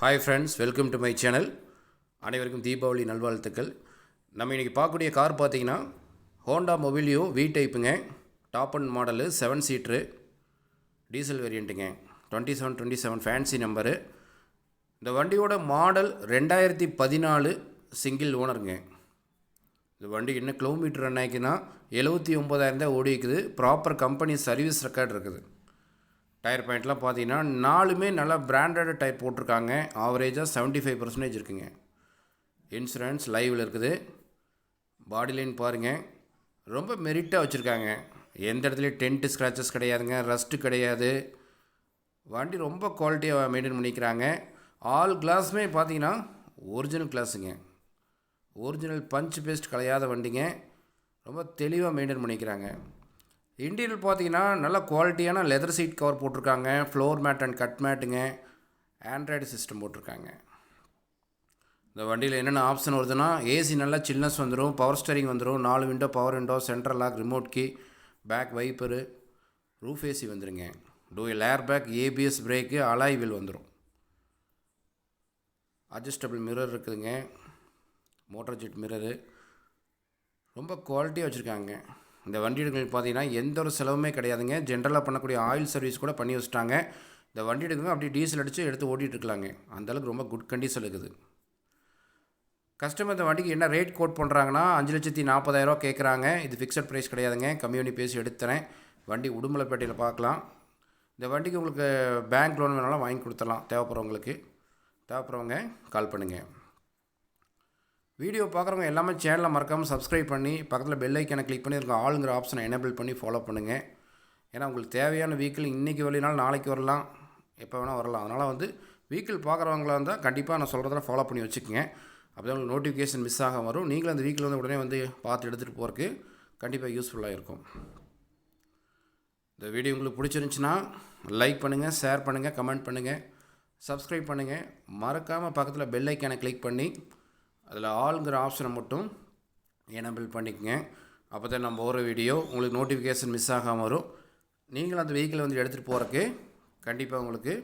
Hi friends, welcome to my channel. அனைவருக்கும் தீபாவளி நல்வாழ்த்துக்கள். நம்ம இன்றைக்கி பார்க்கக்கூடிய கார் பார்த்தீங்கன்னா ஹோண்டா மொபிலியோ வி டைப்புங்க. Top and model 7 seater diesel வேரியண்ட்டுங்க. 2727 ஃபேன்சி நம்பரு. இந்த வண்டியோட மாடல் 2014 சிங்கிள் ஓனருங்க. இந்த வண்டி என்ன கிலோமீட்டர் ரன் ஆகிக்குன்னா 79,000 தான் ஓடி இருக்குது. ப்ராப்பர் கம்பெனி சர்வீஸ் ரெக்கார்டு இருக்குது. டயர் பாயிண்ட்லாம் பார்த்தீங்கன்னா 4மே நல்லா பிராண்டட் டயர் போட்டிருக்காங்க. ஆவரேஜாக 75% இருக்குங்க. இன்சூரன்ஸ் லைவில் இருக்குது. பாடி லைன் பாருங்கள், ரொம்ப மெரிட்டாக வச்சுருக்காங்க. எந்த இடத்துலையும் டென்ட்டு ஸ்க்ராச்சஸ் கிடையாதுங்க, ரஸ்ட்டு கிடையாது. வண்டி ரொம்ப குவாலிட்டியாக மெயின்டைன் பண்ணிக்கிறாங்க. ஆல் கிளாஸுமே பார்த்தீங்கன்னா ஒரிஜினல் கிளாஸுங்க. ஒரிஜினல் பஞ்ச் பேஸ்ட் கலையாத வண்டிங்க. ரொம்ப தெளிவாக மெயின்டைன் பண்ணிக்கிறாங்க. இன்டீரியர் பார்த்தீங்கன்னா நல்ல குவாலிட்டியான லெதர் சீட் கவர் போட்டிருக்காங்க. ஃப்ளோர் மேட் அண்ட் கட் மேட்டுங்க. ஆண்ட்ராய்டு சிஸ்டம் போட்டிருக்காங்க. இந்த வண்டியில் என்னென்ன ஆப்ஷன் வருதுன்னா, ஏசி நல்லா சில்னஸ் வந்துடும், பவர் ஸ்டேரிங் வந்துடும், 4 window power window, central lock, remote key, back wiper, roof AC வந்துடுங்க. Dual air bag, ABS brake, alloy wheel வந்துடும். அட்ஜஸ்டபிள் மிரர் இருக்குதுங்க. மோட்டர் ஜெட் மிரரு ரொம்ப குவாலிட்டியாக வச்சுருக்காங்க. இந்த வண்டிகளுக்கு பார்த்தீங்கன்னா எந்த ஒரு செலவுமே கிடையாதுங்க. ஜென்ரலாக பண்ணக்கூடிய ஆயில் சர்வீஸ் கூட பண்ணி வச்சுட்டாங்க. இந்த வண்டி எடுக்குங்க அப்படியே டீசல் அடித்து எடுத்து ஓட்டிகிட்டு இருக்கலாங்க. அந்தளவுக்கு ரொம்ப குட் கண்டிஷன் இருக்குது. கஸ்டமர் இந்த வண்டிக்கு என்ன ரேட் கோட் பண்ணுறாங்கன்னா 5,40,000 கேட்குறாங்க. இது ஃபிக்ஸட் ப்ரைஸ் கிடையாதுங்க. கம்மி பண்ணி பேசி எடுத்துறேன். வண்டி உடுமலைப்பேட்டையில் பார்க்கலாம். இந்த வண்டிக்கு உங்களுக்கு பேங்க் லோன் வேணாலும் வாங்கி கொடுத்துடலாம். தேவைப்படுறவங்க கால் பண்ணுங்கள். வீடியோ பார்க்குறவங்க எல்லாமே சேனலை மறக்காமல் சப்ஸ்கிரைப் பண்ணி பக்கத்தில் பெல் ஐக்கனை கிளிக் பண்ணி இருக்க ஆளுங்கிற ஆப்ஷனை எனேபிள் பண்ணி ஃபாலோ பண்ணுங்கள். ஏன்னா உங்களுக்கு தேவையான வெஹிக்கிள் இன்றைக்கி வரலினாலும் நாளைக்கு வரலாம், எப்போ வேணால் வரலாம். அதனால் வெஹிக்கிள் பார்க்குறவங்களா இருந்தால் கண்டிப்பாக நான் சொல்கிறதெல்லாம் ஃபாலோ பண்ணி வச்சுக்கோங்க. அப்போ தான் உங்களுக்கு நோட்டிஃபிகேஷன் மிஸ் ஆக வரும். நீங்களும் அந்த வெஹிக்கிள் உடனே பார்த்து எடுத்துகிட்டு போகிறதுக்கு கண்டிப்பாக யூஸ்ஃபுல்லாக இருக்கும். இந்த வீடியோ உங்களுக்கு பிடிச்சிருந்துச்சின்னா லைக் பண்ணுங்கள், ஷேர் பண்ணுங்கள், கமெண்ட் பண்ணுங்கள், சப்ஸ்கிரைப் பண்ணுங்கள். மறக்காமல் பக்கத்தில் பெல் ஐக்கானை கிளிக் பண்ணி அதில் ஆளுங்கிற ஆப்ஷனை மட்டும் எனேபிள் பண்ணிக்கங்க. அப்போ தான் நம்ம போகிற வீடியோ உங்களுக்கு நோட்டிஃபிகேஷன் மிஸ் ஆகாமல் வரும். நீங்களும் அந்த வெஹிக்கிளை எடுத்துகிட்டு போகிறதுக்கு கண்டிப்பாக உங்களுக்கு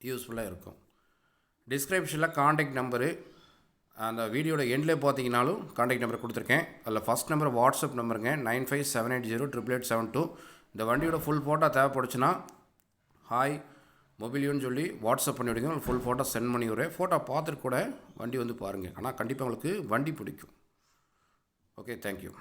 யூஸ்ஃபுல்லாக இருக்கும். டிஸ்கிரிப்ஷனில் காண்டாக்ட் நம்பரு, அந்த வீடியோட எண்டில் பார்த்தீங்கன்னாலும் காண்டாக்ட் நம்பர் கொடுத்துருக்கேன். அதில் ஃபஸ்ட் நம்பர் வாட்ஸ்அப் நம்பருங்க 9578088872. இந்த வண்டியோட ஃபுல் ஃபோட்டோ தேவைப்படுச்சுன்னா ஹாய் மொபிலியோன்னு சொல்லி வாட்ஸ்அப் பண்ணி விடுங்க. ஃபுல் ஃபோட்டோ சென்ட் பண்ணி விடுறேன். ஃபோட்டோ பார்த்துட்டு கூட வண்டி பாருங்கள். ஆனால் கண்டிப்பாக உங்களுக்கு வண்டி பிடிக்கும். Okay, thank you.